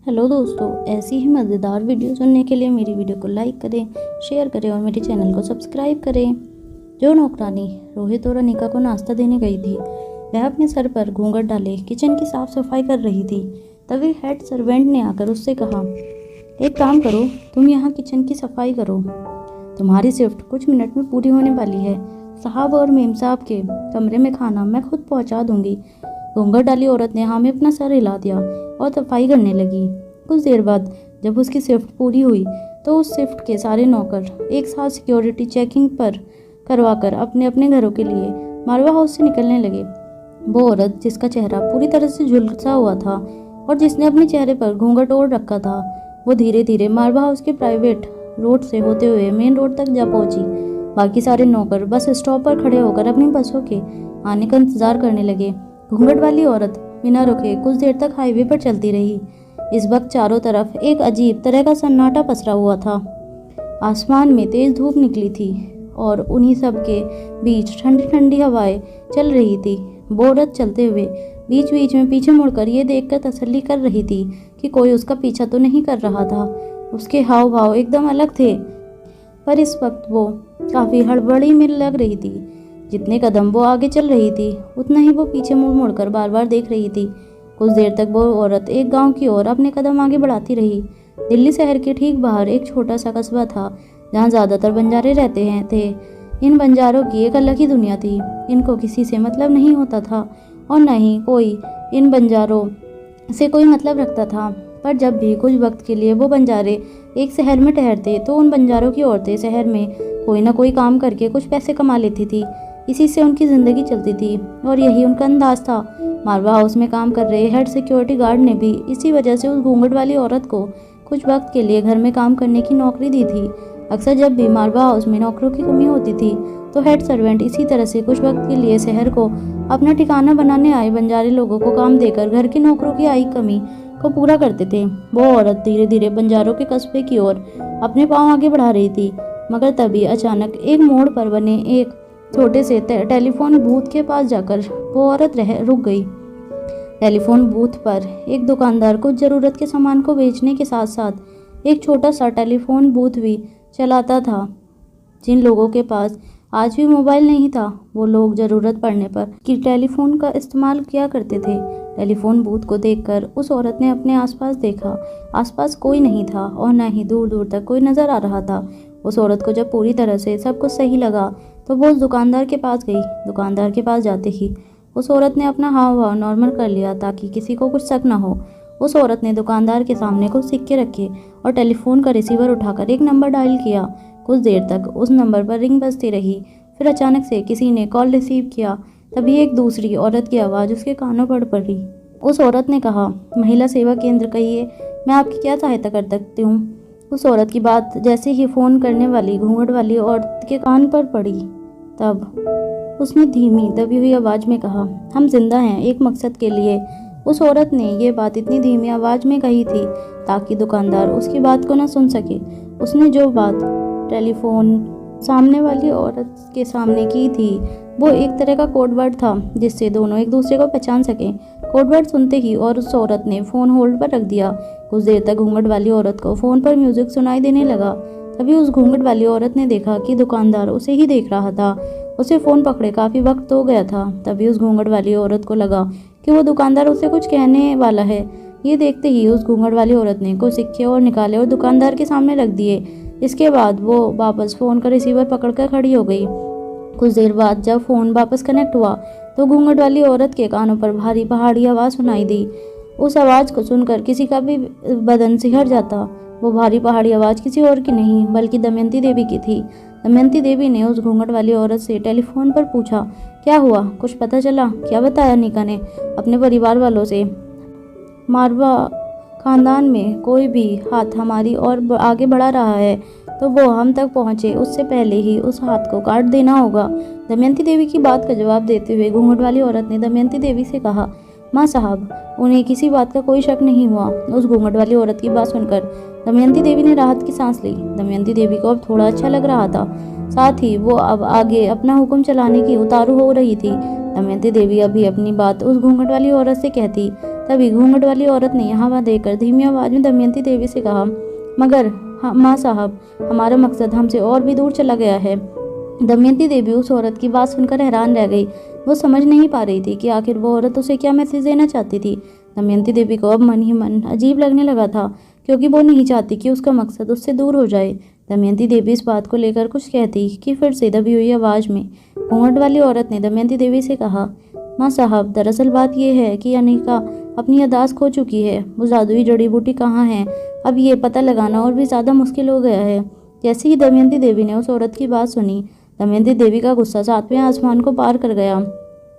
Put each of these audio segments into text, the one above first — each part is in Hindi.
हेलो दोस्तों, ऐसी ही मज़ेदार वीडियो सुनने के लिए मेरी वीडियो को लाइक करें, शेयर करें और मेरे चैनल को सब्सक्राइब करें। जो नौकरानी रोहित और अनिका को नाश्ता देने गई थी, वह अपने सर पर घूंघट डाले किचन की साफ सफाई कर रही थी। तभी हेड सर्वेंट ने आकर उससे कहा, एक काम करो, तुम यहाँ किचन की सफाई करो, तुम्हारी शिफ्ट कुछ मिनट में पूरी होने वाली है। साहब और मेम साहब के कमरे में खाना मैं खुद पहुँचा दूंगी। घूंघट डाली औरत ने हाँ में अपना सर हिला दिया और सफाई करने लगी। कुछ देर बाद जब उसकी शिफ्ट पूरी हुई तो उस शिफ्ट के सारे नौकर एक साथ सिक्योरिटी चेकिंग पर करवाकर अपने अपने घरों के लिए मारवा हाउस से निकलने लगे। वो औरत जिसका चेहरा पूरी तरह से झुलसा हुआ था और जिसने अपने चेहरे पर घूंघट ओढ़ रखा था, वो धीरे धीरे मारवा हाउस के प्राइवेट रोड से होते हुए मेन रोड तक जा पहुंची। बाकी सारे नौकर बस स्टॉप पर खड़े होकर अपनी बसों के आने का इंतजार करने लगे। घूंघट वाली औरत बिना रुके कुछ देर तक हाईवे पर चलती रही। इस वक्त चारों तरफ एक अजीब तरह का सन्नाटा पसरा हुआ था। आसमान में तेज धूप निकली थी और उन्हीं सब के बीच ठंडी ठंडी हवाएं चल रही थी। वो औरत चलते हुए बीच बीच में पीछे मुड़कर ये देखकर तसल्ली कर रही थी कि कोई उसका पीछा तो नहीं कर रहा था। उसके हाव भाव एकदम अलग थे, पर इस वक्त वो काफ़ी हड़बड़ी में लग रही थी। जितने कदम वो आगे चल रही थी, उतना ही वो पीछे मुड़ मुड़कर बार बार देख रही थी। कुछ देर तक वो औरत एक गांव की ओर अपने कदम आगे बढ़ाती रही। दिल्ली शहर के ठीक बाहर एक छोटा सा कस्बा था, जहाँ ज़्यादातर बंजारे रहते थे। इन बंजारों की एक अलग ही दुनिया थी। इनको किसी से मतलब नहीं होता था और न ही कोई इन बंजारों से कोई मतलब रखता था। पर जब भी कुछ वक्त के लिए वो बंजारे एक शहर में ठहरते तो उन बंजारों की औरतें शहर में कोई ना कोई काम करके कुछ पैसे कमा लेती थी। इसी से उनकी ज़िंदगी चलती थी और यही उनका अंदाज था। मारवा हाउस में काम कर रहे हेड सिक्योरिटी गार्ड ने भी इसी वजह से उस घूंघट वाली औरत को कुछ वक्त के लिए घर में काम करने की नौकरी दी थी। अक्सर जब भी मारवा हाउस में नौकरों की कमी होती थी तो हेड सर्वेंट इसी तरह से कुछ वक्त के लिए शहर को अपना ठिकाना बनाने आए बंजारे लोगों को काम देकर घर के नौकरों की आई कमी को पूरा करते थे। वो औरत धीरे धीरे बंजारों के कस्बे की ओर अपने पाँव आगे बढ़ा रही थी, मगर तभी अचानक एक मोड़ पर बने एक छोटे से टेलीफोन बूथ के पास जाकर वो औरत रुक गई। टेलीफोन बूथ पर एक दुकानदार कुछ ज़रूरत के सामान को बेचने के साथ साथ एक छोटा सा टेलीफोन बूथ भी चलाता था। जिन लोगों के पास आज भी मोबाइल नहीं था, वो लोग ज़रूरत पड़ने पर कि टेलीफोन का इस्तेमाल किया करते थे। टेलीफोन बूथ को देखकर उस औरत ने अपने आसपास देखा। आसपास कोई नहीं था और न ही दूर दूर तक कोई नज़र आ रहा था। उस औरत को जब पूरी तरह से सब कुछ सही लगा तो वो उस दुकानदार के पास गई। दुकानदार के पास जाते ही उस औरत ने अपना हाव भाव नॉर्मल कर लिया ताकि किसी को कुछ शक न हो। उस औरत ने दुकानदार के सामने कुछ सिक्के रखे और टेलीफोन का रिसीवर उठाकर एक नंबर डायल किया। कुछ देर तक उस नंबर पर रिंग बजती रही। फिर अचानक से किसी ने कॉल रिसीव किया। तभी एक दूसरी औरत की आवाज़ उसके कानों पर पड़ी। उस औरत ने कहा, महिला सेवा केंद्र, कहिए मैं आपकी क्या सहायता कर सकती हूँ। उस औरत की बात जैसे ही फ़ोन करने वाली घूंघट वाली औरत के कान पर पड़ी, तब उसने धीमी दबी हुई आवाज़ में कहा, हम जिंदा हैं एक मकसद के लिए। उस औरत ने ये बात इतनी धीमी आवाज़ में कही थी ताकि दुकानदार उसकी बात को न सुन सके। उसने जो बात टेलीफोन सामने वाली औरत के सामने की थी वो एक तरह का कोड वर्ड था जिससे दोनों एक दूसरे को पहचान सकें। कोड वर्ड सुनते ही और उस औरत ने फ़ोन होल्ड पर रख दिया। कुछ देर तक घूंघट वाली औरत को फ़ोन पर म्यूज़िक सुनाई देने लगा। तभी उस घूंघट वाली औरत ने देखा कि दुकानदार उसे ही देख रहा था। उसे फ़ोन पकड़े काफ़ी वक्त हो गया था। तभी उस घूंघट वाली औरत को लगा कि वो दुकानदार उसे कुछ कहने वाला है। ये देखते ही उस घूंघट वाली औरत ने कुछ सिक्के और निकाले और दुकानदार के सामने रख दिए। इसके बाद वो वापस फ़ोन का रिसीवर पकड़कर खड़ी हो गई। कुछ देर बाद जब फ़ोन वापस कनेक्ट हुआ तो घूंघट वाली औरत के कानों पर भारी पहाड़ी आवाज़ सुनाई दी। उस आवाज़ को सुनकर किसी का भी बदन सिहर जाता। वो भारी पहाड़ी आवाज़ किसी और की नहीं बल्कि दमयंती देवी की थी। दमयंती देवी ने उस घूंघट वाली औरत से टेलीफोन पर पूछा, क्या हुआ, कुछ पता चला? क्या बताया अनिका ने अपने परिवार वालों से? मारवा खानदान में कोई भी हाथ हमारी और आगे बढ़ा रहा है तो वो हम तक पहुँचे उससे पहले ही उस हाथ को काट देना होगा। दमयंती देवी की बात का जवाब देते हुए घूंघट वाली औरत ने दमयंती देवी से कहा, माँ साहब, उन्हें किसी बात का कोई शक नहीं हुआ। उस घूंघट वाली औरत की बात सुनकर दमयंती देवी ने राहत की सांस ली। दमयंती देवी को अब थोड़ा अच्छा लग रहा था। साथ ही वो अब आगे अपना हुक्म चलाने की उतारू हो रही थी। दमयंती देवी अभी अपनी बात उस घूंघट वाली औरत से कहती तभी घूंघट वाली औरत ने यहाँ वहाँ देखकर धीमी आवाज में दमयंती देवी से कहा, मगर माँ साहब, हमारा मकसद हमसे और भी दूर चला गया है। दमयंती देवी उस औरत की बात सुनकर हैरान रह गई। वो समझ नहीं पा रही थी कि आखिर वो औरत उसे क्या मैसेज देना चाहती थी। दमयंती देवी को अब मन ही मन अजीब लगने लगा था, क्योंकि वो नहीं चाहती कि उसका मकसद उससे दूर हो जाए। दमयंती देवी इस बात को लेकर कुछ कहती कि फिर से दबी हुई आवाज़ में घूंघट वाली औरत ने दमयंती देवी से कहा, माँ साहब, दरअसल बात यह है कि अनिका अपनी याददाश्त खो चुकी है। वो जादुई जड़ी बूटी कहाँ है, अब ये पता लगाना और भी ज़्यादा मुश्किल हो गया है। जैसे ही दमयंती देवी ने उस औरत की बात सुनी, दमयंती देवी का गुस्सा सातवें आसमान को पार कर गया।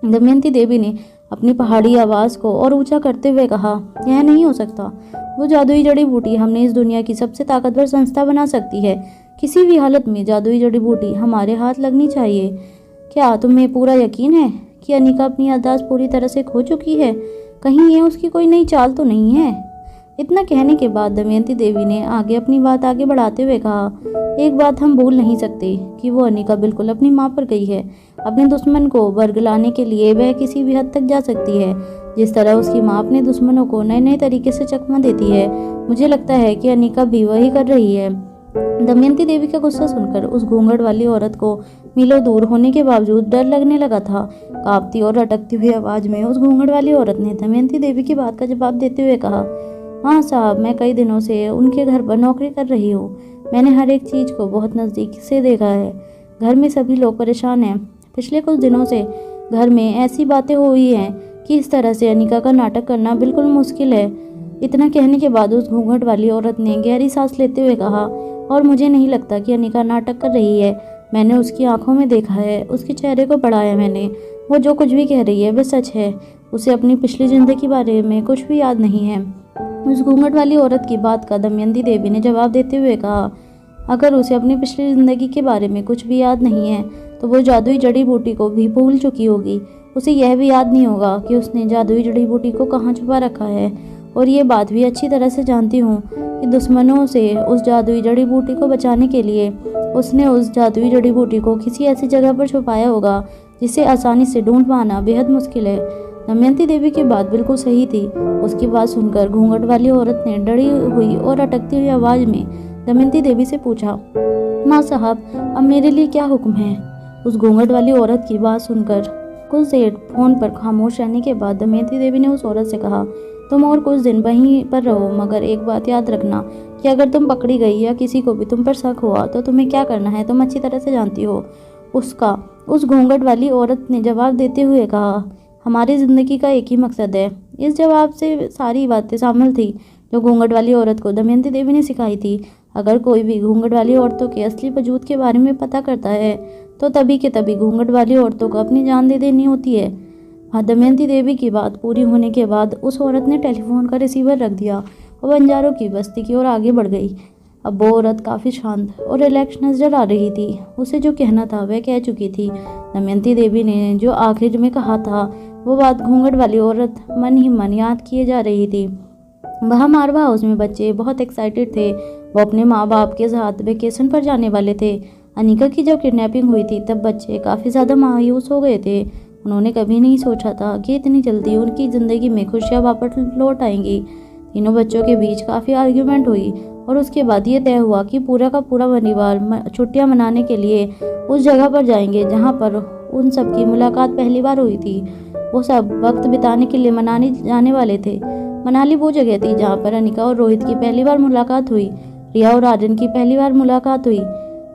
दमयंती देवी ने अपनी पहाड़ी आवाज़ को और ऊंचा करते हुए कहा, यह नहीं हो सकता। वो जादुई जड़ी बूटी हमने इस दुनिया की सबसे ताकतवर संस्था बना सकती है। किसी भी हालत में जादुई जड़ी बूटी हमारे हाथ लगनी चाहिए। क्या तुम्हें पूरा यकीन है कि अनिका अपनी याददाश्त पूरी तरह से खो चुकी है? कहीं ये उसकी कोई नई चाल तो नहीं है? इतना कहने के बाद दमयंती देवी ने अपनी बात आगे बढ़ाते हुए कहा, एक बात हम भूल नहीं सकते कि वो अनिका बिल्कुल अपनी माँ पर गई है। अपने दुश्मन को बरगलाने के लिए वह किसी भी हद तक जा सकती है। जिस तरह उसकी माँ अपने दुश्मनों को नए नए तरीके से चकमा देती है, मुझे लगता है कि अनिका भी वही कर रही है। दमयंती देवी का गुस्सा सुनकर उस घूंघट वाली औरत को मीलों दूर होने के बावजूद डर लगने लगा था। कांपती और अटकती हुई आवाज में उस घूंघट वाली औरत ने दमयंती देवी की बात का जवाब देते हुए कहा, हाँ साहब, मैं कई दिनों से उनके घर पर नौकरी कर रही हूँ। मैंने हर एक चीज़ को बहुत नज़दीक से देखा है। घर में सभी लोग परेशान हैं। पिछले कुछ दिनों से घर में ऐसी बातें हुई हैं कि इस तरह से अनिका का नाटक करना बिल्कुल मुश्किल है। इतना कहने के बाद उस घूंघट वाली औरत ने गहरी सांस लेते हुए कहा, और मुझे नहीं लगता कि अनिका नाटक कर रही है। मैंने उसकी आंखों में देखा है, उसके चेहरे को पढ़ा है मैंने। वो जो कुछ भी कह रही है वह सच है। उसे अपनी पिछली जिंदगी के बारे में कुछ भी याद नहीं है। उस घूंघट वाली औरत की बात का दमयंती देवी ने जवाब देते हुए कहा, अगर उसे अपनी पिछली जिंदगी के बारे में कुछ भी याद नहीं है तो वो जादुई जड़ी बूटी को भी भूल चुकी होगी। उसे यह भी याद नहीं होगा कि उसने जादुई जड़ी बूटी को कहाँ छुपा रखा है। और ये बात भी अच्छी तरह से जानती हूँ कि दुश्मनों से उस जादुई जड़ी बूटी को बचाने के लिए उसने उस जादुई जड़ी बूटी को किसी ऐसी जगह पर छुपाया होगा जिसे आसानी से ढूंढ पाना बेहद मुश्किल है। दमयंती देवी की बात बिल्कुल सही थी। उसकी बात सुनकर घूंघट वाली औरत ने डरी हुई और अटकती हुई आवाज में दमयंती देवी से पूछा, माँ साहब, अब मेरे लिए क्या हुक्म है? उस घूंघट वाली औरत की बात सुनकर कुछ देर फोन पर खामोश रहने के बाद दमयंती देवी ने उस औरत से कहा, तुम और कुछ दिन वहीं पर रहो, मगर एक बात याद रखना कि अगर तुम पकड़ी गई या किसी को भी तुम पर शक हुआ तो तुम्हें क्या करना है तुम अच्छी तरह से जानती हो। उस घूंघट वाली औरत ने जवाब देते हुए कहा, हमारी ज़िंदगी का एक ही मकसद है। इस जवाब से सारी बातें शामिल थी जो घूंघट वाली औरत को दमयंती देवी ने सिखाई थी। अगर कोई भी घूंघट वाली औरतों के असली वजूद के बारे में पता करता है तो तभी के तभी घूंघट वाली औरतों को अपनी जान दे देनी होती है। दमयंती देवी की बात पूरी होने के बाद उस औरत ने टेलीफोन का रिसीवर रख दिया और बंजारों की बस्ती की ओर आगे बढ़ गई। अब वो औरत काफ़ी शांत और रिलैक्स नजर आ रही थी। उसे जो कहना था वह कह चुकी थी। दमयंती देवी ने जो आखिर में कहा था वो बात घूंघट वाली औरत मन ही मन याद किए जा रही थी। वह मारवा हाउस में बच्चे बहुत एक्साइटेड थे। वो अपने माँ बाप के साथ वेकेशन पर जाने वाले थे। अनिका की जब किडनैपिंग हुई थी तब बच्चे काफ़ी ज़्यादा मायूस हो गए थे। उन्होंने कभी नहीं सोचा था कि इतनी जल्दी उनकी ज़िंदगी में खुशियाँ वापस लौट आएंगी। तीनों बच्चों के बीच काफ़ी आर्ग्यूमेंट हुई और उसके बाद ये तय हुआ कि पूरा का पूरा परिवार छुट्टियाँ मनाने के लिए उस जगह पर जाएंगे जहाँ पर उन सब की मुलाकात पहली बार हुई थी। वो सब वक्त बिताने के लिए मनाली जाने वाले थे। मनाली वो जगह थी जहाँ पर अनिका और रोहित की पहली बार मुलाकात हुई। रिया और आर्यन की पहली बार मुलाकात हुई।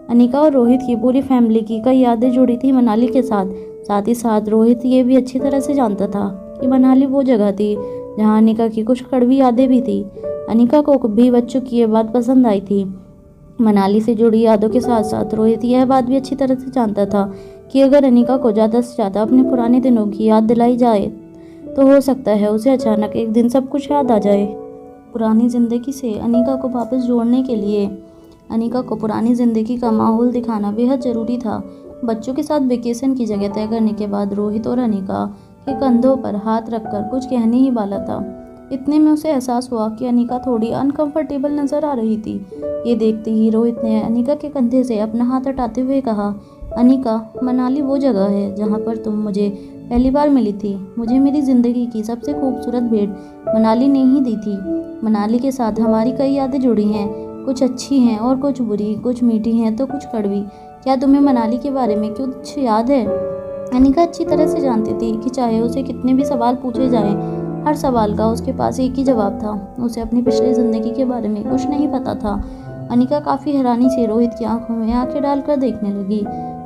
अनिका और रोहित की पूरी फैमिली की कई यादें जुड़ी थी मनाली के साथ ही साथ रोहित ये भी अच्छी तरह से जानता था कि मनाली वो जगह थी जहाँ अनिका की कुछ कड़वी यादें भी थी। अनिका को भी बच्चों की ये बात पसंद आई थी। मनाली से जुड़ी यादों के साथ साथ रोहित यह बात भी अच्छी तरह से जानता था कि अगर अनिका को ज़्यादा से ज़्यादा अपने पुराने दिनों की याद दिलाई जाए तो हो सकता है उसे अचानक एक दिन सब कुछ याद आ जाए। पुरानी ज़िंदगी से अनिका को वापस जोड़ने के लिए अनिका को पुरानी ज़िंदगी का माहौल दिखाना बेहद ज़रूरी था। बच्चों के साथ वेकेशन की जगह तय करने के बाद रोहित और अनिका के कंधों पर हाथ रखकर कुछ कहने ही वाला था। इतने में उसे एहसास हुआ कि अनिका थोड़ी अनकंफर्टेबल नज़र आ रही थी। ये देखते ही रोहित ने अनिका के कंधे से अपना हाथ हटाते हुए कहा, अनिका, मनाली वो जगह है जहाँ पर तुम मुझे पहली बार मिली थी। मुझे मेरी ज़िंदगी की सबसे खूबसूरत भेंट मनाली ने ही दी थी। मनाली के साथ हमारी कई यादें जुड़ी हैं, कुछ अच्छी हैं और कुछ बुरी, कुछ मीठी हैं तो कुछ कड़वी। क्या तुम्हें मनाली के बारे में कुछ याद है? अनिका अच्छी तरह से जानती थी कि चाहे उसे कितने भी सवाल पूछे जाएं, हर सवाल का उसके पास एक ही जवाब था। उसे अपनी पिछली ज़िंदगी के बारे में कुछ नहीं पता था। अनिका काफ़ी हैरानी से रोहित की आंखों में आंखें डालकर देखने लगी।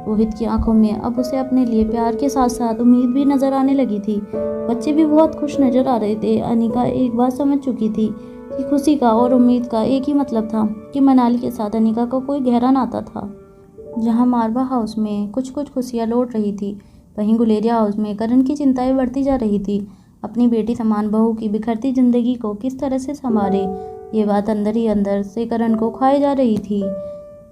रोहित की आंखों में अब उसे अपने लिए प्यार के साथ साथ उम्मीद भी नजर आने लगी थी। बच्चे भी बहुत खुश नजर आ रहे थे। अनिका एक बात समझ चुकी थी कि खुशी का और उम्मीद का एक ही मतलब था कि मनाली के साथ अनिका का कोई गहरा नाता था। जहां मारवा हाउस में कुछ कुछ खुशियां लौट रही थी, वहीं गुलेरिया हाउस में करण की चिंताएं बढ़ती जा रही थी। अपनी बेटी समान बहू की बिखरती जिंदगी को किस तरह से संभाले, ये बात अंदर ही अंदर से करण को खाए जा रही थी।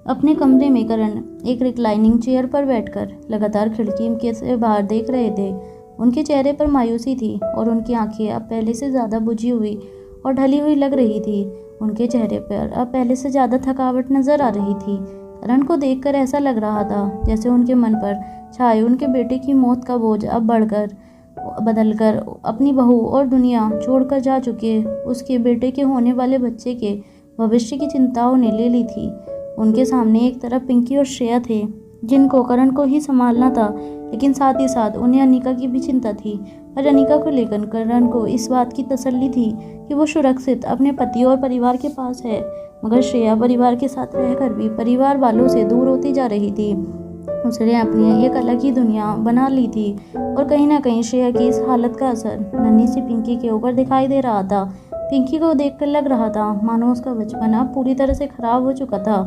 अपने कमरे में करण एक रिक्लाइनिंग चेयर पर बैठकर लगातार खिड़की के से बाहर देख रहे थे। उनके चेहरे पर मायूसी थी और उनकी आंखें अब पहले से ज़्यादा बुझी हुई और ढली हुई लग रही थी। उनके चेहरे पर अब पहले से ज़्यादा थकावट नजर आ रही थी। करण को देखकर ऐसा लग रहा था जैसे उनके मन पर छाए उनके बेटे की मौत का बोझ अब बदलकर अपनी बहू और दुनिया छोड़कर जा चुके उसके बेटे के होने वाले बच्चे के भविष्य की चिंताओं ने ले ली थी। उनके सामने एक तरफ पिंकी और श्रेया थे, जिनको करण को ही संभालना था, लेकिन साथ ही साथ उन्हें अनिका की भी चिंता थी। और अनिका को लेकर करण को इस बात की तसल्ली थी कि वो सुरक्षित अपने पति और परिवार के पास है, मगर श्रेया परिवार के साथ रहकर भी परिवार वालों से दूर होती जा रही थी। उसने अपनी एक अलग ही दुनिया बना ली थी और कहीं ना कहीं श्रेया की इस हालत का असर नन्ही सी पिंकी के ऊपर दिखाई दे रहा था। पिंकी को देखकर लग रहा था मानो उसका बचपन अब पूरी तरह से खराब हो चुका था।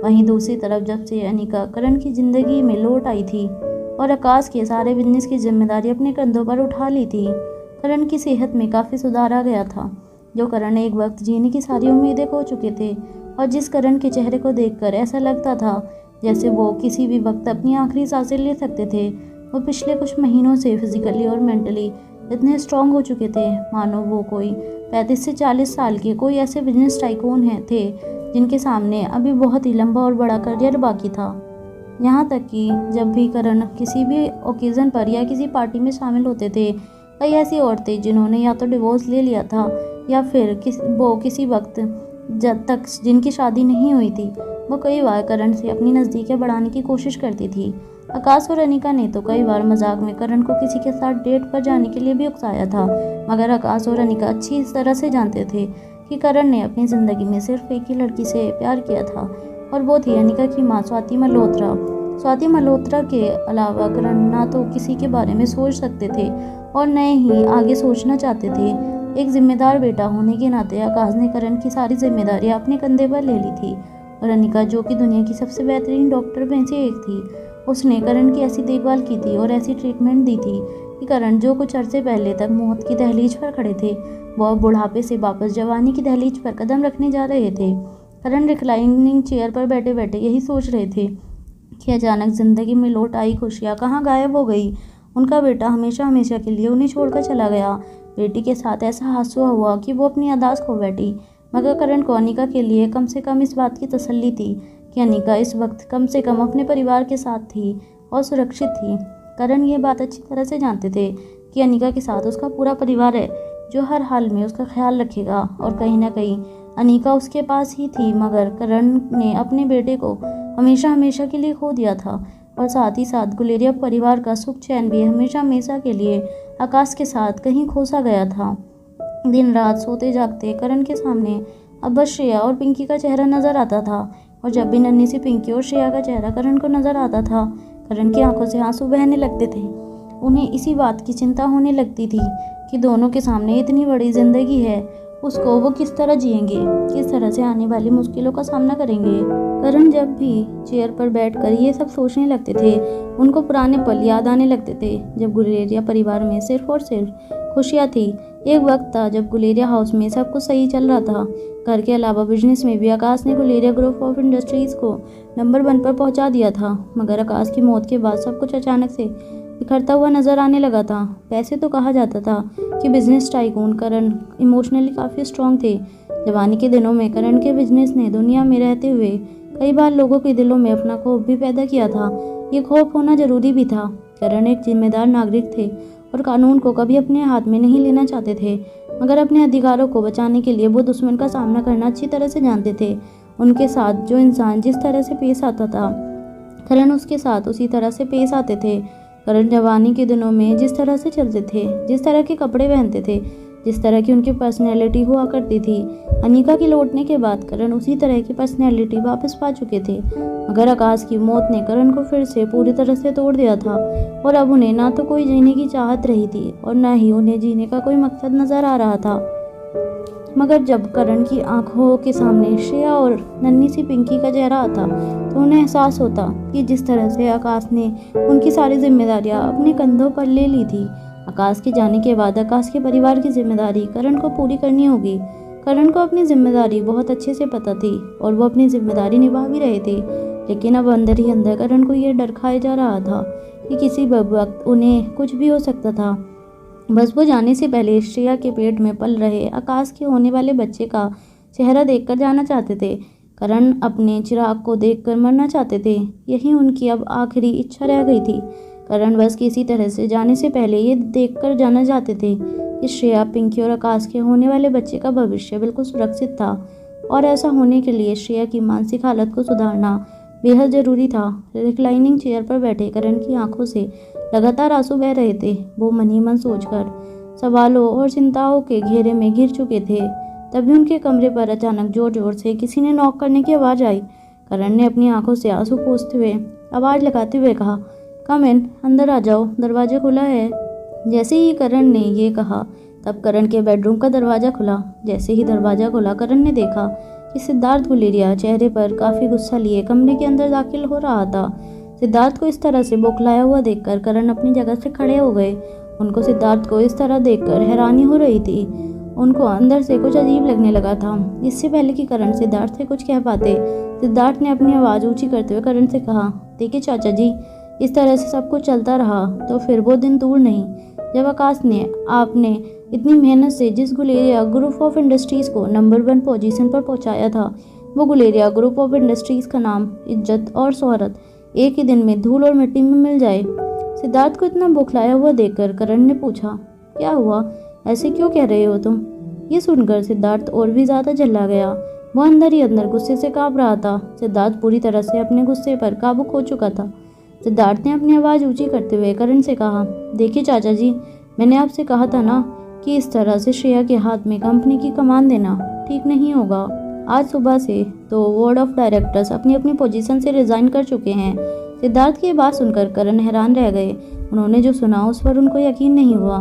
वहीं दूसरी तरफ जब से अनिका करण की जिंदगी में लौट आई थी और आकाश के सारे बिजनेस की जिम्मेदारी अपने कंधों पर उठा ली थी, करण की सेहत में काफ़ी सुधार आ गया था। जो करण एक वक्त जीने की सारी उम्मीदें खो चुके थे और जिस करण के चेहरे को देखकर ऐसा लगता था जैसे वो किसी भी वक्त अपनी आखिरी सांसें ले सकते थे, वो पिछले कुछ महीनों से फिजिकली और मेंटली इतने स्ट्रांग हो चुके थे मानो वो कोई 35 से 40 साल के कोई ऐसे बिजनेस टाइकून थे जिनके सामने अभी बहुत ही लंबा और बड़ा करियर बाकी था। यहाँ तक कि जब भी करण किसी भी ओकेज़न पर या किसी पार्टी में शामिल होते थे, कई ऐसी औरतें जिन्होंने या तो डिवोर्स ले लिया था या फिर किसी वक्त जब तक जिनकी शादी नहीं हुई थी, वो कई बार करण से अपनी नज़दीकियाँ बढ़ाने की कोशिश करती थी। आकाश और अनिका ने तो कई बार मजाक में करण को किसी के साथ डेट पर जाने के लिए भी उकसाया था, मगर आकाश और अनिका अच्छी तरह से जानते थे कि करण ने अपनी ज़िंदगी में सिर्फ एक ही लड़की से प्यार किया था और वो थी अनिका की माँ स्वाति मल्होत्रा। स्वाति मल्होत्रा के अलावा करण ना तो किसी के बारे में सोच सकते थे और न ही आगे सोचना चाहते थे। एक जिम्मेदार बेटा होने के नाते आकाश ने करण की सारी जिम्मेदारियाँ अपने कंधे पर ले ली थी और अनिका, जो कि दुनिया की सबसे बेहतरीन डॉक्टर में से एक थी, उसने करण की ऐसी देखभाल की थी और ऐसी ट्रीटमेंट दी थी कि करण, जो कुछ अरसे पहले तक मौत की दहलीज पर खड़े थे, वो अब बुढ़ापे से वापस जवानी की दहलीज पर कदम रखने जा रहे थे। करण रिक्लाइनिंग चेयर पर बैठे बैठे यही सोच रहे थे कि अचानक जिंदगी में लौट आई खुशियाँ कहाँ गायब हो गई। उनका बेटा हमेशा हमेशा के लिए उन्हें छोड़कर चला गया। बेटी के साथ ऐसा हादसा हुआ कि वो अपनी याददाश्त खो बैठी, मगर करण को अनिका के लिए कम से कम इस बात की तसल्ली थी कि अनिका इस वक्त कम से कम अपने परिवार के साथ थी और सुरक्षित थी। करण ये बात अच्छी तरह से जानते थे कि अनिका के साथ उसका पूरा परिवार है जो हर हाल में उसका ख्याल रखेगा और कहीं ना कहीं अनिका उसके पास ही थी, मगर करण ने अपने बेटे को हमेशा हमेशा के लिए खो दिया था और साथ ही साथ गुलेरिया परिवार का सुख चैन भी हमेशा हमेशा के लिए आकाश के साथ कहीं खोसा गया था। दिन रात सोते जागते करण के सामने अब बस श्रेया और पिंकी का चेहरा नजर आता था और जब भी नन्ही सी पिंकी और श्रेया का चेहरा करण को नजर आता था, करण की आंखों से आंसू बहने लगते थे। उन्हें इसी बात की चिंता होने लगती थी कि दोनों के सामने इतनी बड़ी जिंदगी है, उसको वो किस तरह जिएंगे, किस तरह से आने वाली मुश्किलों का सामना करेंगे। करण जब भी चेयर पर बैठकर ये सब सोचने लगते थे, उनको पुराने पल याद आने लगते थे जब गुलेरिया परिवार में सिर्फ और सिर्फ खुशियाँ थी। एक वक्त था जब गुलेरिया हाउस में सब कुछ सही चल रहा था। घर के अलावा बिजनेस में भी आकाश ने गुलेरिया ग्रुप ऑफ इंडस्ट्रीज को नंबर 1 पर पहुंचा दिया था, मगर आकाश की मौत के बाद सब कुछ अचानक से बिखरता हुआ नजर आने लगा था। वैसे तो कहा जाता था कि बिजनेस टाइकून करण इमोशनली काफ़ी स्ट्रांग थे। जवानी के दिनों में करण के बिजनेस ने दुनिया में रहते हुए कई बार लोगों के दिलों में अपना खौफ भी पैदा किया था। ये खौफ होना जरूरी भी था करण एक जिम्मेदार नागरिक थे और कानून को कभी अपने हाथ में नहीं लेना चाहते थे, मगर अपने अधिकारों को बचाने के लिए वो दुश्मन का सामना करना अच्छी तरह से जानते थे। उनके साथ जो इंसान जिस तरह से पेश आता था, करण उसके साथ उसी तरह से पेश आते थे। करण जवानी के दिनों में जिस तरह से चलते थे, जिस तरह के कपड़े पहनते थे, जिस तरह की उनकी पर्सनैलिटी हुआ करती थी, अनिका के लौटने के बाद करण उसी तरह की पर्सनैलिटी वापस पा चुके थे। मगर आकाश की मौत ने करण को फिर से पूरी तरह से तोड़ दिया था और अब उन्हें ना तो कोई जीने की चाहत रही थी और ना ही उन्हें जीने का कोई मकसद नजर आ रहा था। मगर जब करण की आंखों के सामने श्रेया और नन्ही सी पिंकी का चेहरा आता तो उन्हें एहसास होता कि जिस तरह से आकाश ने उनकी सारी जिम्मेदारियां अपने कंधों पर ले ली थी, आकाश के जाने के बाद आकाश के परिवार की जिम्मेदारी करण को पूरी करनी होगी। करण को अपनी जिम्मेदारी बहुत अच्छे से पता थी और वो अपनी जिम्मेदारी निभा भी रहे थे, लेकिन अब अंदर ही अंदर करण को यह डर खाया जा रहा था कि किसी वक्त उन्हें कुछ भी हो सकता था। बस वो जाने से पहले श्रेया के पेट में पल रहे आकाश के होने वाले बच्चे का चेहरा देखकर जाना चाहते थे। करण अपने चिराग को देखकर मरना चाहते थे, यही उनकी अब आखिरी इच्छा रह गई थी। करण बस किसी तरह से जाने से पहले ये देखकर जाना चाहते थे कि श्रेया, पिंकी और आकाश के होने वाले बच्चे का भविष्य बिल्कुल सुरक्षित था, और ऐसा होने के लिए श्रेया की मानसिक हालत को सुधारना बेहद ज़रूरी था। रिक्लाइनिंग चेयर पर बैठे करण की आंखों से लगातार आंसू बह रहे थे। वो मन ही मन सोचकर सवालों और चिंताओं के घेरे में घिर चुके थे। तभी उनके कमरे पर अचानक जोर जोर से किसी ने नॉक करने की आवाज़ आई। करण ने अपनी आंखों से आंसू पोंछते हुए आवाज़ लगाते हुए कहा, कम इन, अंदर आ जाओ, दरवाज़ा खुला है। जैसे ही करण ने ये कहा तब करण के बेडरूम का दरवाज़ा खुला। जैसे ही दरवाज़ा खुला करण ने देखा कि सिद्धार्थ गुलेरिया चेहरे पर काफ़ी गुस्सा लिए कमरे के अंदर दाखिल हो रहा था। सिद्धार्थ को इस तरह से बौखलाया हुआ देखकर करण अपनी जगह से खड़े हो गए। उनको सिद्धार्थ को इस तरह देखकर हैरानी हो रही थी। उनको अंदर से कुछ अजीब लगने लगा था। इससे पहले कि करण सिद्धार्थ से कुछ कह पाते, सिद्धार्थ ने अपनी आवाज़ ऊंची करते हुए करण से कहा, देखिए चाचा जी, इस तरह से सब कुछ चलता रहा तो फिर वो दिन दूर नहीं जब आकाश ने आपने इतनी मेहनत से जिस गुलेरिया ग्रुप ऑफ इंडस्ट्रीज़ को नंबर 1 पोजीशन पर पहुंचाया था, वो गुलेरिया ग्रुप ऑफ इंडस्ट्रीज़ का नाम, इज्जत और शोहरत एक ही दिन में धूल और मिट्टी में मिल जाए। सिद्धार्थ को इतना बौखलाया हुआ देखकर करण ने पूछा, क्या हुआ, ऐसे क्यों कह रहे हो तुम? ये सुनकर सिद्धार्थ और भी ज़्यादा जला गया। वो अंदर ही अंदर गुस्से से काँप रहा था। सिद्धार्थ पूरी तरह से अपने गुस्से पर काबू खो चुका था। सिद्धार्थ ने अपनी आवाज़ ऊंची करते हुए करण से कहा, देखिए चाचा जी, मैंने आपसे कहा था ना कि इस तरह से श्रेया के हाथ में कंपनी की कमान देना ठीक नहीं होगा। आज सुबह से तो बोर्ड ऑफ डायरेक्टर्स अपनी अपनी पोजीशन से रिज़ाइन कर चुके हैं। सिद्धार्थ की बात सुनकर करण हैरान रह गए। उन्होंने जो सुना उस पर उनको यकीन नहीं हुआ।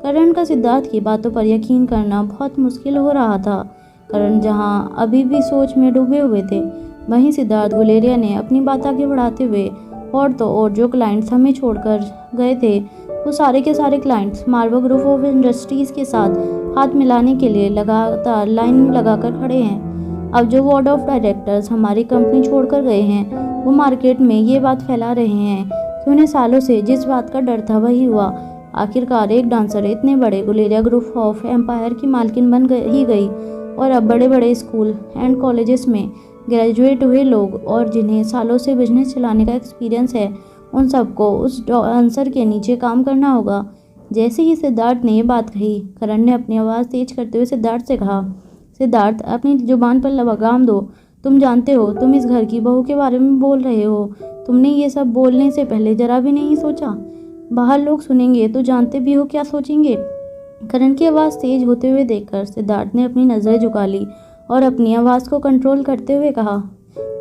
करण का सिद्धार्थ की बातों पर यकीन करना बहुत मुश्किल हो रहा था। करण जहां अभी भी सोच में डूबे हुए थे, वहीं सिद्धार्थ गुलेरिया ने अपनी बात आगे बढ़ाते हुए और तो और जो क्लाइंट्स हमें छोड़कर गए थे वो सारे के सारे clients Marwah group of industries के साथ हाथ मिलाने के लिए लगातार लाइन लगाकर खड़े हैं। अब जो बोर्ड ऑफ डायरेक्टर्स हमारी कंपनी छोड़कर गए हैं वो मार्केट में ये बात फैला रहे हैं कि उन्हें सालों से जिस बात का डर था वही हुआ। आखिरकार एक डांसर इतने बड़े गुलेरिया ग्रुप ऑफ एम्पायर की मालकिन बन ही गई, और अब बड़े बड़े स्कूल एंड कॉलेजेस में ग्रेजुएट हुए लोग और जिन्हें सालों से बिजनेस चलाने का एक्सपीरियंस है, उन सबको उस डांसर के नीचे काम करना होगा। जैसे ही सिद्धार्थ ने ये बात कही, करण ने अपनी आवाज़ तेज करते हुए सिद्धार्थ से कहा, सिद्धार्थ, अपनी जुबान पर लगाम दो। तुम जानते हो तुम इस घर की बहू के बारे में बोल रहे हो। तुमने ये सब बोलने से पहले जरा भी नहीं सोचा? बाहर लोग सुनेंगे तो जानते भी हो क्या सोचेंगे। करण की आवाज़ तेज होते हुए देखकर सिद्धार्थ ने अपनी नज़रें झुका ली और अपनी आवाज़ को कंट्रोल करते हुए कहा,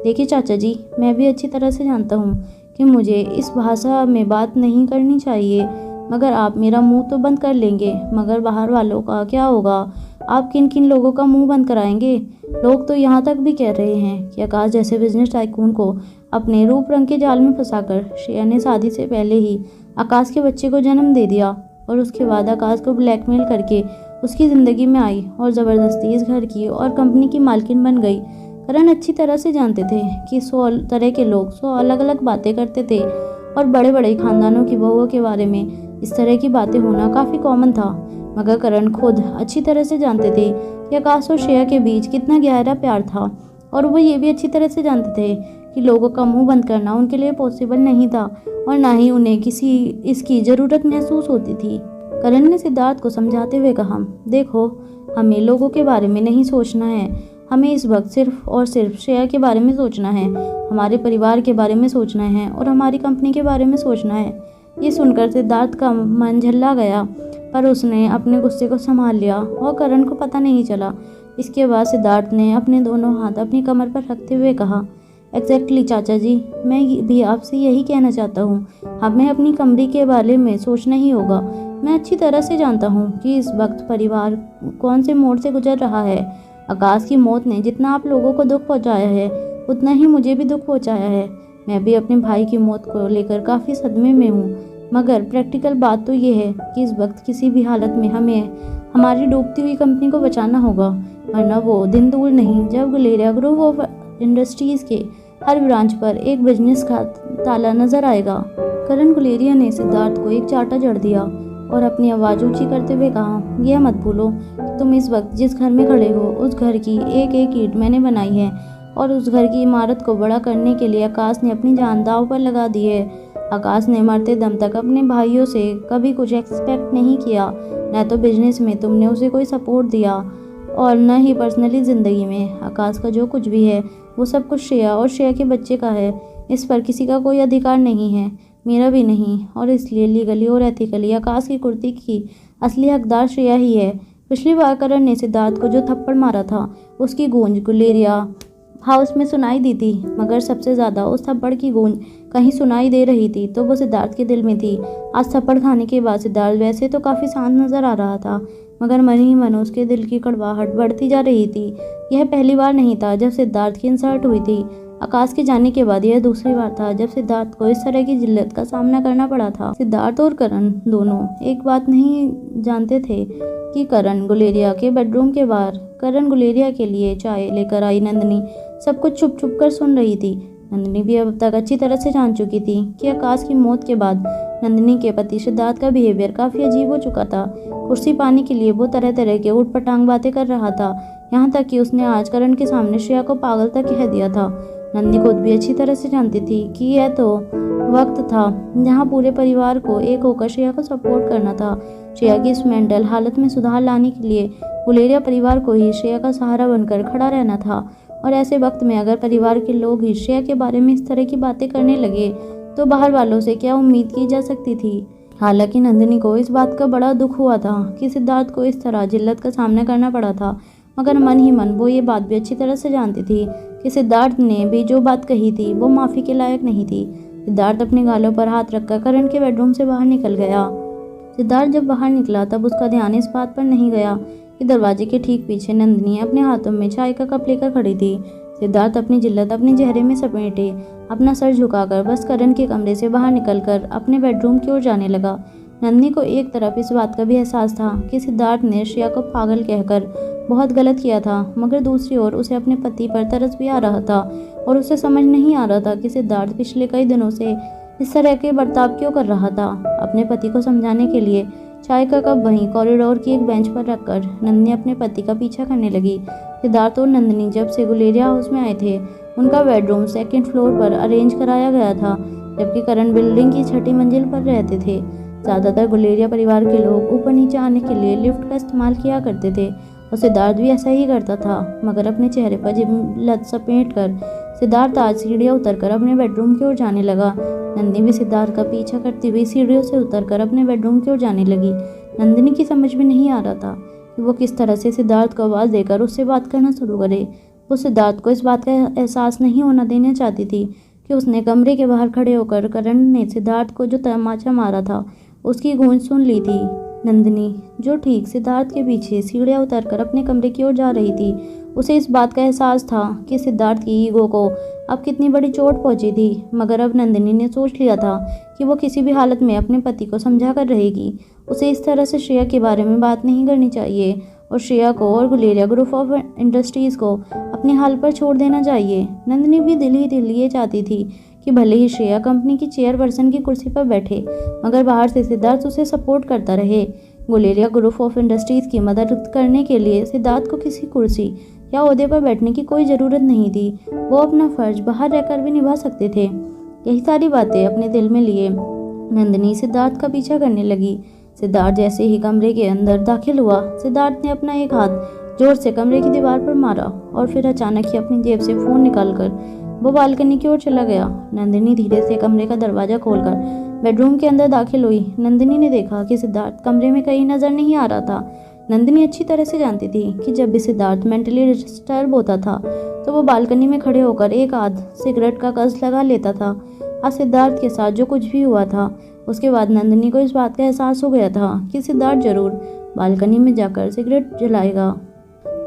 देखिए चाचा जी, मैं भी अच्छी तरह से जानता हूँ कि मुझे इस भाषा में बात नहीं करनी चाहिए, मगर आप मेरा मुंह तो बंद कर लेंगे, मगर बाहर वालों का क्या होगा? आप किन किन लोगों का मुंह बंद कराएंगे? लोग तो यहाँ तक भी कह रहे हैं कि आकाश जैसे बिजनेस टाइकून को अपने रूप रंग के जाल में फंसाकर श्रेया ने शादी से पहले ही आकाश के बच्चे को जन्म दे दिया, और उसके बाद आकाश को ब्लैकमेल करके उसकी ज़िंदगी में आई और ज़बरदस्ती इस घर की और कंपनी की मालकिन बन गई। करण अच्छी तरह से जानते थे कि 100 तरह के लोग 100 अलग अलग बातें करते थे, और बड़े बड़े खानदानों की बहुओं के बारे में इस तरह की बातें होना काफ़ी कॉमन था। मगर करण खुद अच्छी तरह से जानते थे कि आकाश और श्रेया के बीच कितना गहरा प्यार था, और वो ये भी अच्छी तरह से जानते थे कि लोगों का मुंह बंद करना उनके लिए पॉसिबल नहीं था और ना ही उन्हें किसी इसकी ज़रूरत महसूस होती थी। करण ने सिद्धार्थ को समझाते हुए कहा, देखो, हमें लोगों के बारे में नहीं सोचना है, हमें इस वक्त सिर्फ और सिर्फ श्रेया के बारे में सोचना है, हमारे परिवार के बारे में सोचना है और हमारी कंपनी के बारे में सोचना है। ये सुनकर सिद्धार्थ का मन झल्ला गया, पर उसने अपने गुस्से को संभाल लिया और करण को पता नहीं चला। इसके बाद सिद्धार्थ ने अपने दोनों हाथ अपनी कमर पर रखते हुए कहा, एग्जैक्टली चाचा जी, मैं भी आपसे यही कहना चाहता हूँ, हमें अपनी कंपनी के बारे में सोचना ही होगा। मैं अच्छी तरह से जानता हूँ कि इस वक्त परिवार कौन से मोड़ से गुजर रहा है। आकाश की मौत ने जितना आप लोगों को दुख पहुँचाया है, उतना ही मुझे भी दुख पहुँचाया है। मैं भी अपने भाई की मौत को लेकर काफ़ी सदमे में हूँ, मगर प्रैक्टिकल बात तो ये है कि इस वक्त किसी भी हालत में हमें हमारी डूबती हुई कंपनी को बचाना होगा, वरना वो दिन दूर नहीं जब गुलेरिया ग्रुप ऑफ इंडस्ट्रीज़ के हर ब्रांच पर एक बिजनेस का ताला नजर आएगा। करण गुलेरिया ने सिद्धार्थ को एक चांटा जड़ दिया और अपनी आवाज़ ऊंची करते हुए कहा, यह मत भूलो कि तुम इस वक्त जिस घर में खड़े हो उस घर की एक एक ईंट मैंने बनाई है और उस घर की इमारत को बड़ा करने के लिए आकाश ने अपनी जान दांव पर लगा दी है। आकाश ने मरते दम तक अपने भाइयों से कभी कुछ एक्सपेक्ट नहीं किया, न तो बिजनेस में तुमने उसे कोई सपोर्ट दिया और न ही पर्सनली ज़िंदगी में। आकाश का जो कुछ भी है वो सब कुछ श्रेया और श्रेया के बच्चे का है। इस पर किसी का कोई अधिकार नहीं है, मेरा भी नहीं, और इसलिए लीगली और एथिकली आकाश की कुर्ती की असली हकदार श्रेया ही है। पिछली बार करण ने सिद्धार्थ को जो थप्पड़ मारा था उसकी गूंज गुलेरिया हाउस में सुनाई दी थी, मगर सबसे ज़्यादा उस थप्पड़ की गूंज कहीं सुनाई दे रही थी तो वो सिद्धार्थ के दिल में थी। आज थप्पड़ खाने के बाद सिद्धार्थ वैसे तो काफ़ी शांत नज़र आ रहा था, मगर मन ही मन उसके दिल की कड़वाहट बढ़ती जा रही थी। यह पहली बार नहीं था जब सिद्धार्थ की इंसल्ट हुई थी। आकाश के जाने के बाद यह दूसरी बार था जब सिद्धार्थ को इस तरह की जिल्लत का सामना करना पड़ा था। सिद्धार्थ और करण दोनों एक बात नहीं जानते थे कि करण गुलेरिया के बेडरूम के बाहर करण गुलेरिया के लिए चाय लेकर आई नंदिनी सब कुछ छुप छुप कर सुन रही थी। नंदिनी भी अब तक अच्छी तरह से जान चुकी थी कि आकाश की मौत के बाद नंदिनी के पति सिद्धार्थ का बिहेवियर काफ़ी अजीब हो चुका था। कुर्सी पाने के लिए वो तरह तरह के उठपटांग बातें कर रहा था, यहाँ तक कि उसने आज करण के सामने श्रेया को पागल तक कह दिया था। नंदिनी खुद भी अच्छी तरह से जानती थी कि यह तो वक्त था जहाँ पूरे परिवार को एक होकर श्रेया को सपोर्ट करना था। श्रेया की इस मेंटल हालत में सुधार लाने के लिए गुलेरिया परिवार को ही श्रेया का सहारा बनकर खड़ा रहना था, और ऐसे वक्त में अगर परिवार के लोग ही श्रेया के बारे में इस तरह की बातें करने लगे तो बाहर वालों से क्या उम्मीद की जा सकती थी। हालांकि नंदिनी को इस बात का बड़ा दुख हुआ था कि सिद्धार्थ को इस तरह जिल्लत का सामना करना पड़ा था, मगर मन ही मन वो ये बात भी अच्छी तरह से जानती थी कि सिद्धार्थ ने भी जो बात कही थी वो माफ़ी के लायक नहीं थी। सिद्धार्थ अपने गालों पर हाथ रखकर करण के बेडरूम से बाहर निकल गया। सिद्धार्थ जब बाहर निकला तब उसका ध्यान इस बात पर नहीं गया कि दरवाजे के ठीक पीछे नंदिनी अपने हाथों में चाय का कप लेकर खड़ी थी। सिद्धार्थ अपनी जिल्लत अपने चेहरे में समेटे अपना सर झुकाकर बस करण के कमरे से बाहर निकलकर अपने बेडरूम की ओर जाने लगा। नंदिनी को एक तरफ इस बात का भी एहसास था कि सिद्धार्थ ने श्रेया को पागल कहकर बहुत गलत किया था, मगर दूसरी ओर उसे अपने पति पर तरस भी आ रहा था और उसे समझ नहीं आ रहा था कि सिद्धार्थ पिछले कई दिनों से इस तरह के बर्ताव क्यों कर रहा था। अपने पति को समझाने के लिए चाय का कप वहीं कॉरिडोर की एक बेंच पर रखकर नंदिनी अपने पति का पीछा करने लगी। सिद्धार्थ और नंदिनी जब से गुलेरिया हाउस में आए थे उनका बेडरूम सेकंड फ्लोर पर अरेंज कराया गया था, जबकि करण बिल्डिंग की 6ठी मंजिल पर रहते थे। ज़्यादातर गुलेरिया परिवार के लोग ऊपर नीचे आने के लिए लिफ्ट का इस्तेमाल किया करते थे और सिद्धार्थ भी ऐसा ही करता था, मगर अपने चेहरे पर जिल्लत समेट कर सिद्धार्थ आज सीढ़ियाँ उतरकर अपने बेडरूम की ओर जाने लगा। नंदिनी भी सिद्धार्थ का पीछा करती हुई सीढ़ियों से उतरकर अपने बेडरूम की ओर जाने लगी। नंदिनी की समझ में नहीं आ रहा था कि वो किस तरह से सिद्धार्थ को आवाज़ देकर उससे बात करना शुरू करे। वो सिद्धार्थ को इस बात का एहसास नहीं होना देना चाहती थी कि उसने कमरे के बाहर खड़े होकर करण ने सिद्धार्थ को जो तमाचा मारा था उसकी गूंज सुन ली थी। नंदिनी जो ठीक सिद्धार्थ के पीछे सीढ़ियाँ उतरकर अपने कमरे की ओर जा रही थी, उसे इस बात का एहसास था कि सिद्धार्थ की ईगो को अब कितनी बड़ी चोट पहुंची थी, मगर अब नंदिनी ने सोच लिया था कि वो किसी भी हालत में अपने पति को समझा कर रहेगी। उसे इस तरह से श्रेया के बारे में बात नहीं करनी चाहिए और श्रेया को और गुलेरिया ग्रुप ऑफ इंडस्ट्रीज़ को अपने हाल पर छोड़ देना चाहिए। नंदिनी भी दिल ही दिल ये चाहती थी कि भले ही श्रेया कंपनी की चेयरपर्सन की कुर्सी पर बैठे, मगर बाहर से सिद्धार्थ उसे सपोर्ट करता रहे। गुलेरिया ग्रुप ऑफ इंडस्ट्रीज़ की मदद करने के लिए सिद्धार्थ को किसी कुर्सी या ओहदे पर बैठने की कोई ज़रूरत नहीं थी। वो अपना फ़र्ज बाहर रहकर भी निभा सकते थे। यही सारी बातें अपने दिल में लिए नंदिनी सिद्धार्थ का पीछा करने लगी। सिद्धार्थ जैसे ही कमरे के अंदर दाखिल हुआ, सिद्धार्थ ने अपना एक हाथ जोर से कमरे की दीवार पर मारा और फिर अचानक ही अपनी जेब से फ़ोन निकालकर वो बालकनी की ओर चला गया। नंदिनी धीरे से कमरे का दरवाज़ा खोलकर बेडरूम के अंदर दाखिल हुई। नंदिनी ने देखा कि सिद्धार्थ कमरे में कहीं नज़र नहीं आ रहा था। नंदिनी अच्छी तरह से जानती थी कि जब भी सिद्धार्थ मेंटली डिस्टर्ब होता था तो वो बालकनी में खड़े होकर एक आध सिगरेट का कस लगा लेता था। आज सिद्धार्थ के साथ जो कुछ भी हुआ था, उसके बाद नंदिनी को इस बात का एहसास हो गया था कि सिद्धार्थ जरूर बालकनी में जाकर सिगरेट जलाएगा।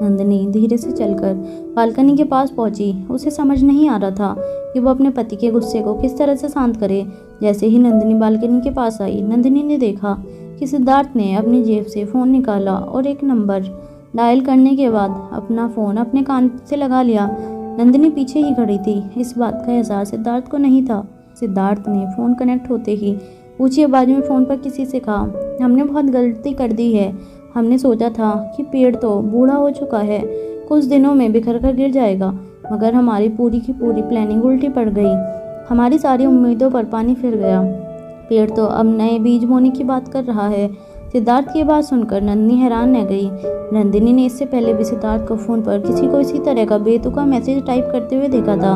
नंदिनी धीरे से चलकर बालकनी के पास पहुंची। उसे समझ नहीं आ रहा था कि वो अपने पति के गुस्से को किस तरह से शांत करे। जैसे ही नंदिनी बालकनी के पास आई, नंदिनी ने देखा कि सिद्धार्थ ने अपनी जेब से फ़ोन निकाला और एक नंबर डायल करने के बाद अपना फ़ोन अपने कान से लगा लिया। नंदिनी पीछे ही खड़ी थी। इस बात का एहसास सिद्धार्थ को नहीं था। सिद्धार्थ ने फ़ोन कनेक्ट होते ही ऊंची आवाज़ में फ़ोन पर किसी से कहा, हमने बहुत गलती कर दी है। हमने सोचा था कि पेड़ तो बूढ़ा हो चुका है, कुछ दिनों में बिखर कर गिर जाएगा, मगर हमारी पूरी की पूरी प्लानिंग उल्टी पड़ गई। हमारी सारी उम्मीदों पर पानी फिर गया। पेड़ तो अब नए बीज बोने की बात कर रहा है। सिद्धार्थ की बात सुनकर नंदिनी हैरान रह गई। नंदिनी ने इससे पहले भी सिद्धार्थ को फ़ोन पर किसी को इसी तरह का बेतुका मैसेज टाइप करते हुए देखा था।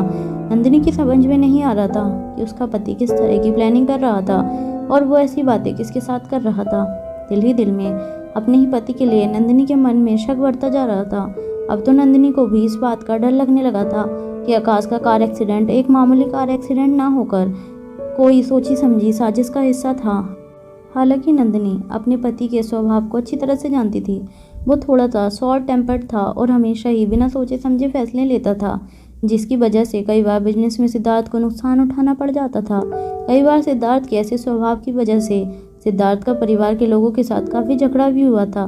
नंदिनी की समझ में नहीं आ रहा था कि उसका पति किस तरह की प्लानिंग कर रहा था और वो ऐसी बातें किसके साथ कर रहा था। दिल ही दिल में अपने ही पति के लिए नंदिनी के मन में शक बढ़ता जा रहा था। अब तो नंदिनी को भी इस बात का डर लगने लगा था कि आकाश का कार एक्सीडेंट एक मामूली कार एक्सीडेंट ना होकर कोई सोची समझी साजिश का हिस्सा था। हालांकि नंदिनी अपने पति के स्वभाव को अच्छी तरह से जानती थी। वो थोड़ा सा शॉर्ट टेम्पर्ड था और हमेशा ही बिना सोचे समझे फैसले लेता था, जिसकी वजह से कई बार बिजनेस में सिद्धार्थ को नुकसान उठाना पड़ जाता था। कई बार सिद्धार्थ के ऐसे स्वभाव की वजह से सिद्धार्थ का परिवार के लोगों के साथ काफ़ी झगड़ा भी हुआ था।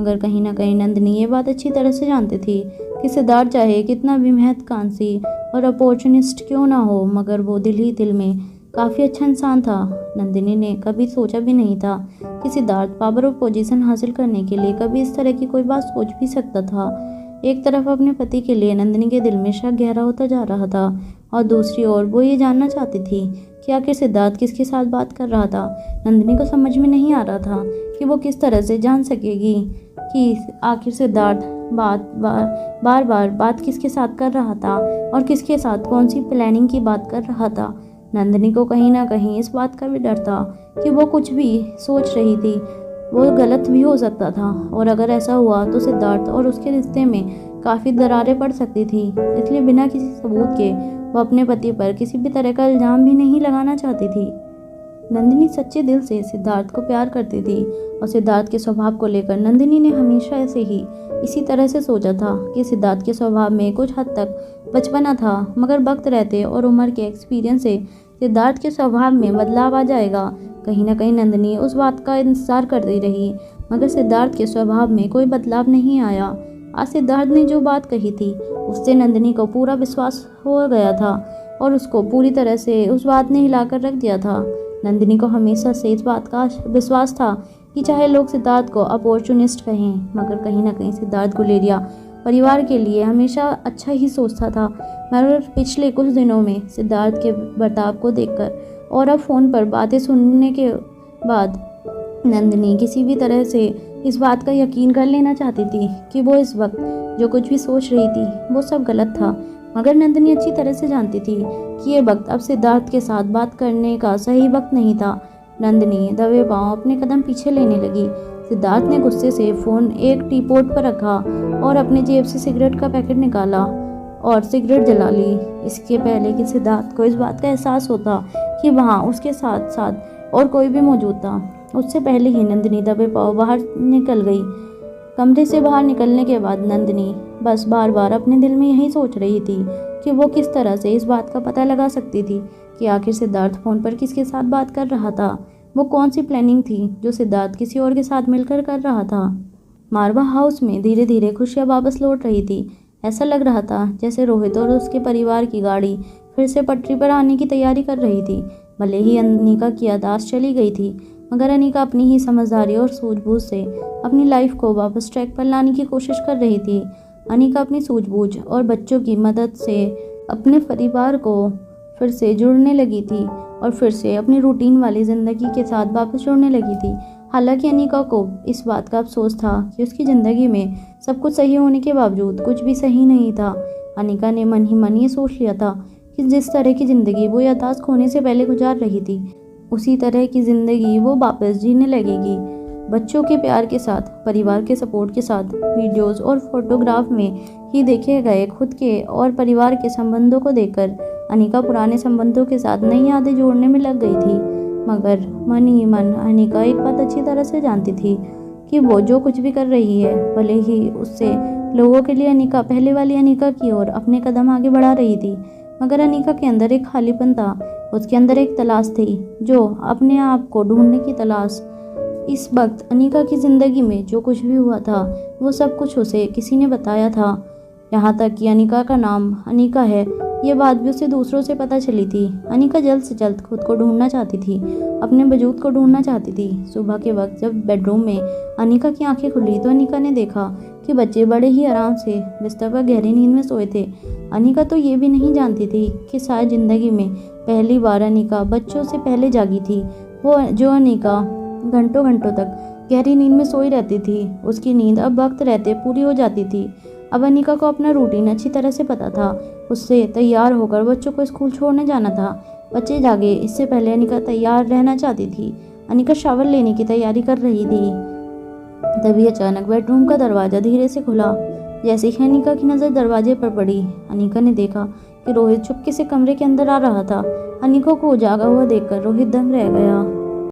मगर कहीं ना कहीं नंदिनी ये बात अच्छी तरह से जानती थी कि सिद्धार्थ चाहे कितना भी महत्वाकांक्षी और अपॉर्चुनिस्ट क्यों ना हो, मगर वो दिल ही दिल में काफ़ी अच्छा इंसान था। नंदिनी ने कभी सोचा भी नहीं था कि सिद्धार्थ पावर और पोजीशन हासिल करने के लिए कभी इस तरह की कोई बात सोच भी सकता था। एक तरफ अपने पति के लिए नंदिनी के दिल में शक गहरा होता जा रहा था और दूसरी ओर वो ये जानना चाहती थी कि आखिर सिद्धार्थ किसके साथ बात कर रहा था। नंदिनी को समझ में नहीं आ रहा था कि वो किस तरह से जान सकेगी कि आखिर सिद्धार्थ बार बार बात किसके साथ कर रहा था और किसके साथ कौन सी प्लानिंग की बात कर रहा था। नंदिनी को कहीं ना कहीं इस बात का भी डर था कि वो कुछ भी सोच रही थी वो गलत भी हो सकता था, और अगर ऐसा हुआ तो सिद्धार्थ और उसके रिश्ते में काफ़ी दरारें पड़ सकती थी। इसलिए बिना किसी सबूत के वो अपने पति पर किसी भी तरह का इल्ज़ाम भी नहीं लगाना चाहती थी। नंदिनी सच्चे दिल से सिद्धार्थ को प्यार करती थी और सिद्धार्थ के स्वभाव को लेकर नंदिनी ने हमेशा ऐसे ही इसी तरह से सोचा था कि सिद्धार्थ के स्वभाव में कुछ हद तक बचपना था, मगर वक्त रहते और उम्र के एक्सपीरियंस से सिद्धार्थ के स्वभाव में बदलाव आ जाएगा। कहीं ना कहीं नंदिनी उस बात का इंतजार करती रही, मगर सिद्धार्थ के स्वभाव में कोई बदलाव नहीं आया। आज सिद्धार्थ ने जो बात कही थी उससे नंदिनी को पूरा विश्वास हो गया था और उसको पूरी तरह से उस बात ने हिलाकर रख दिया था। नंदिनी को हमेशा से इस बात का विश्वास था कि चाहे लोग सिद्धार्थ को अपॉर्चुनिस्ट कहें, मगर कहीं ना कहीं सिद्धार्थ गुलेरिया परिवार के लिए हमेशा अच्छा ही सोचता था। मगर पिछले कुछ दिनों में सिद्धार्थ के बर्ताव को देखकर और अब फ़ोन पर बातें सुनने के बाद नंदिनी किसी भी तरह से इस बात का यकीन कर लेना चाहती थी कि वो इस वक्त जो कुछ भी सोच रही थी वो सब गलत था। मगर नंदिनी अच्छी तरह से जानती थी कि ये वक्त अब सिद्धार्थ के साथ बात करने का सही वक्त नहीं था। नंदिनी दबे पांव अपने कदम पीछे लेने लगी। सिद्धार्थ ने गुस्से से फ़ोन एक टी पॉट पर रखा और अपने जेब से सिगरेट का पैकेट निकाला और सिगरेट जला ली। इसके पहले कि सिद्धार्थ को इस बात का एहसास होता कि वहाँ उसके साथ साथ और कोई भी मौजूद था, उससे पहले ही नंदिनी दबे पांव बाहर निकल गई। कमरे से बाहर निकलने के बाद नंदिनी बस बार बार अपने दिल में यही सोच रही थी कि वो किस तरह से इस बात का पता लगा सकती थी कि आखिर सिद्धार्थ फ़ोन पर किसके साथ बात कर रहा था। वो कौन सी प्लानिंग थी जो सिद्धार्थ किसी और के साथ मिलकर कर रहा था। मारवा हाउस में धीरे धीरे खुशियाँ वापस लौट रही थी। ऐसा लग रहा था जैसे रोहित और उसके परिवार की गाड़ी फिर से पटरी पर आने की तैयारी कर रही थी। भले ही अनिका की यादाश्त चली गई थी, मगर अनिका अपनी ही समझदारी और सूझबूझ से अपनी लाइफ को वापस ट्रैक पर लाने की कोशिश कर रही थी। अनिका अपनी सूझबूझ और बच्चों की मदद से अपने परिवार को फिर से जुड़ने लगी थी और फिर से अपनी रूटीन वाली ज़िंदगी के साथ वापस जुड़ने लगी थी। हालांकि अनिका को इस बात का अफसोस था कि उसकी ज़िंदगी में सब कुछ सही होने के बावजूद कुछ भी सही नहीं था। अनिका ने मन ही मन ये सोच लिया था कि जिस तरह की ज़िंदगी वो याददाश्त खोने से पहले गुजार रही थी, उसी तरह की ज़िंदगी वो वापस जीने लगेगी। बच्चों के प्यार के साथ, परिवार के सपोर्ट के साथ, वीडियोस और फोटोग्राफ में ही देखे गए खुद के और परिवार के संबंधों को देखकर अनिका पुराने संबंधों के साथ नई यादें जोड़ने में लग गई थी। मगर मन ही मन अनिका एक बात अच्छी तरह से जानती थी कि वो जो कुछ भी कर रही है, भले ही उससे लोगों के लिए अनिका पहले वाली अनिका की ओर अपने कदम आगे बढ़ा रही थी, मगर अनिका के अंदर एक खालीपन था। उसके अंदर एक तलाश थी, जो अपने आप को ढूंढने की तलाश। इस वक्त अनिका की ज़िंदगी में जो कुछ भी हुआ था वो सब कुछ उसे किसी ने बताया था। यहाँ तक कि अनिका का नाम अनिका है, ये बात भी उसे दूसरों से पता चली थी। अनिका जल्द से जल्द खुद को ढूंढना चाहती थी, अपने वजूद को ढूंढना चाहती थी। सुबह के वक्त जब बेडरूम में अनिका की आंखें खुली तो अनिका ने देखा कि बच्चे बड़े ही आराम से बिस्तर पर गहरी नींद में सोए थे। अनिका तो ये भी नहीं जानती थी कि शायद ज़िंदगी में पहली बार अनिका बच्चों से पहले जागी थी। वो जो अनिका घंटों घंटों तक गहरी नींद में सोई रहती थी, उसकी नींद अब वक्त रहते पूरी हो जाती थी। अब अनिका को अपना रूटीन अच्छी तरह से पता था। उससे तैयार होकर बच्चों को स्कूल छोड़ने जाना था। बच्चे जागे इससे पहले अनिका तैयार रहना चाहती थी। अनिका शावर लेने की तैयारी कर रही थी, तभी अचानक बेडरूम का दरवाज़ा धीरे से खुला। जैसे ही अनिका की नज़र दरवाजे पर पड़ी, अनिका ने देखा कि रोहित चुपके से कमरे के अंदर आ रहा था। अनिका को जागा हुआ देखकर रोहित दंग रह गया।